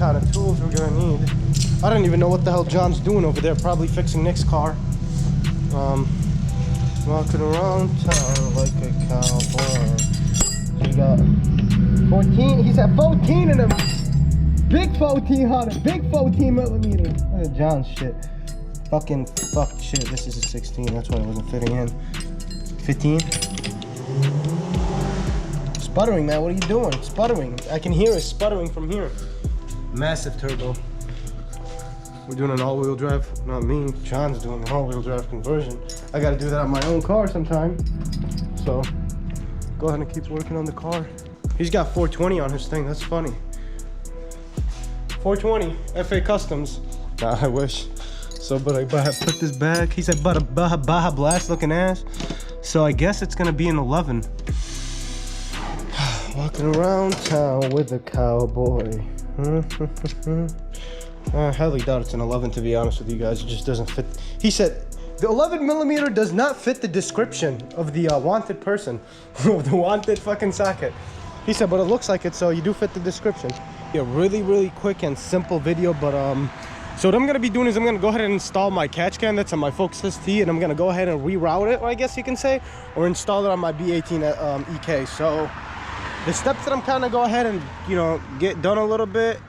kind of tools we're gonna need. I don't even know what the hell John's doing over there. Probably fixing Nick's car. Walking around town like a cowboy. He got 14. He's at 14 in him. Big 1400. Big 14 millimeter. Look at John's shit. Fuck shit. This is a 16. That's why it wasn't fitting in. 15. Sputtering, man. What are you doing? Sputtering. I can hear it sputtering from here. Massive turbo. We're doing an all-wheel drive. Not me. John's doing an all-wheel drive conversion. I got to do that on my own car sometime. So go ahead and keep working on the car. He's got 420 on his thing. That's funny. 420 FA Customs. Nah, I wish. So, but I put this back. He said, but a Baja Blast looking ass. So I guess it's gonna be an 11. Walking around town with a cowboy. I highly doubt it's an 11, to be honest with you guys. It just doesn't fit. He said the 11 millimeter does not fit the description of the wanted person, of the wanted fucking socket. He said, but it looks like it, so you do fit the description. Yeah, really quick and simple video, but so what I'm gonna be doing is I'm gonna go ahead and install my Catchcan that's on my Focus ST, and I'm gonna go ahead and reroute it, I guess you can say, or install it on my b18EK. So the steps that I'm kind of go ahead and, you know, get done a little bit.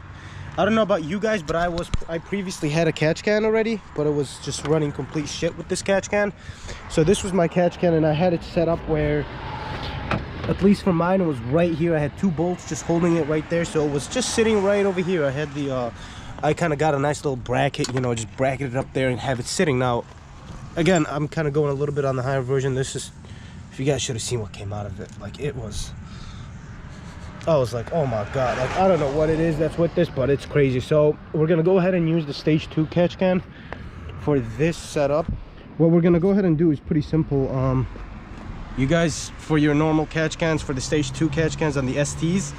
I don't know about you guys, but I previously had a Catchcan already, but it was just running complete shit with this Catchcan. So this was my Catchcan, and I had it set up where, at least for mine, it was right here. I had 2 bolts just holding it right there, so it was just sitting right over here. I had the I kind of got a nice little bracket, you know, just bracket it up there and have it sitting. Now again, I'm kind of going a little bit on the higher version. This is, if you guys should have seen what came out of it, like it was, I was like, oh my god, like I don't know what it is that's with this, but it's crazy. So we're gonna go ahead and use the stage 2 Catchcan for this setup. What we're gonna go ahead and do is pretty simple. You guys, for your normal Catchcans, for the stage 2 Catchcans on the STs,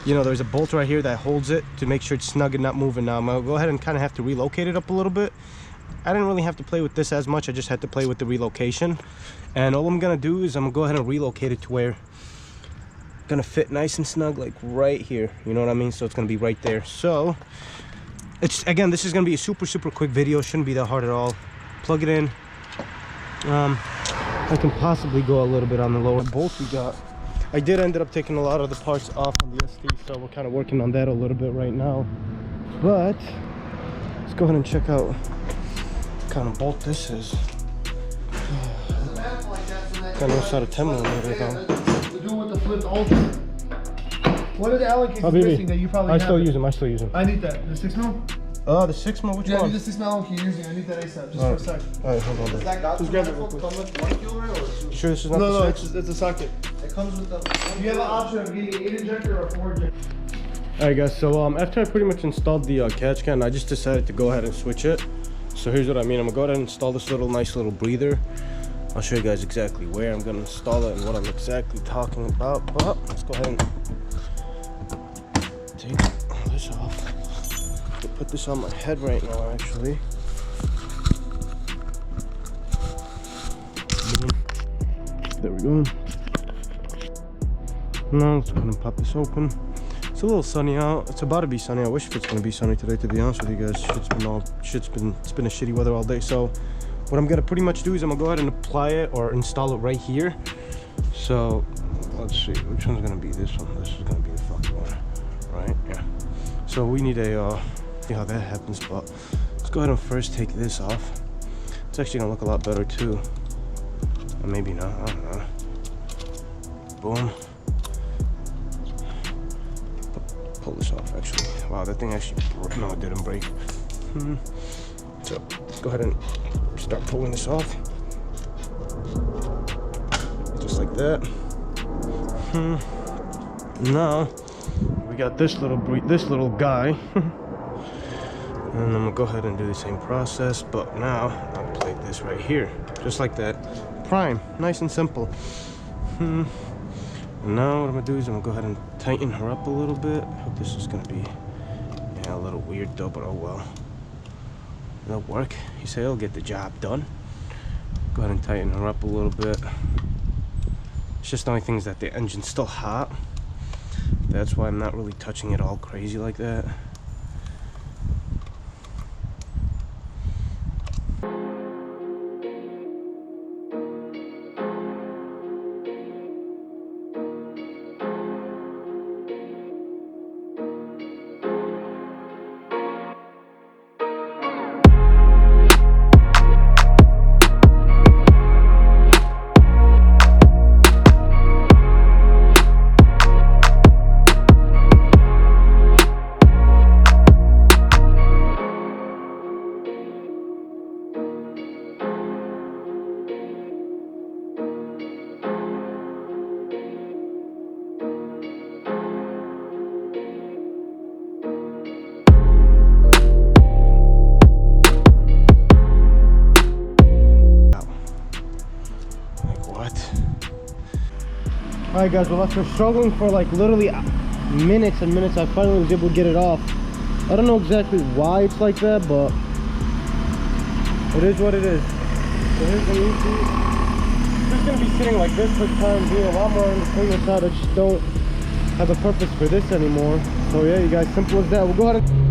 you know, there's a bolt right here that holds it to make sure it's snug and not moving. Now I'm gonna go ahead and kind of have to relocate it up a little bit. I didn't really have to play with this as much. I just had to play with the relocation, and all I'm gonna do is I'm gonna go ahead and relocate it to where gonna fit nice and snug, like right here, you know what I mean? So it's gonna be right there. So it's, again, this is gonna be a super quick video. Shouldn't be that hard at all. Plug it in. I can possibly go a little bit on the lower bolts we got. I did end up taking a lot of the parts off on the ST, so we're kind of working on that a little bit right now. But let's go ahead and check out what kind of bolt this is. Kind of inside a 10 millimeter though. With the flipped ultra. What are the allocations missing that you probably have? I still use them. I need that. The 6 mil? The 6 mil, which one? Yeah, I need the 6 mil you're using. I need that ASAP, just for a sec. Alright, hold on. Does that got just grab it real quick. come with 1 kilo or two? You sure this is not No, the 6? it's a socket. It comes with the... You have an option of getting an 8 injector or a 4 injector. Alright guys, so after I pretty much installed the Catchcan, I just decided to go ahead and switch it. So here's what I mean. I'm gonna go ahead and install this nice little breather. I'll show you guys exactly where I'm gonna install it and what I'm exactly talking about. But let's go ahead and take this off. I'll put this on my head right now, actually. There we go. Now let's go ahead and pop this open. It's a little sunny out. It's about to be sunny. I wish it's gonna be sunny today, to be honest with you guys. It's been a shitty weather all day. So what I'm gonna pretty much do is I'm gonna go ahead and apply it or install it right here. So let's see, which one's gonna be this one? This is gonna be the fucking one, right? Yeah. So we need a see how that happens, but let's go ahead and first take this off. It's actually gonna look a lot better too. Or maybe not, I don't know. Boom. Pull this off actually. Wow, that thing actually broke. No, it didn't break. So let's go ahead and start pulling this off. Just like that. Now we got this little guy. And I'm gonna go ahead and do the same process, but now I'll plate this right here, just like that. Prime, nice and simple. And now what I'm gonna do is I'm gonna go ahead and tighten her up a little bit. I hope this is gonna be, yeah, a little weird though, but oh well. It'll work. You say it'll get the job done. Go ahead and tighten her up a little bit. It's just the only thing is that the engine's still hot. That's why I'm not really touching it all crazy like that. Alright guys, well after struggling for like literally minutes and minutes, I finally was able to get it off. I don't know exactly why it's like that, but it is what it is. So here's the new seat. It's just gonna be sitting like this for the time being. A lot more on the cleaner side. I just don't have a purpose for this anymore. So yeah, you guys, simple as that. We'll go ahead and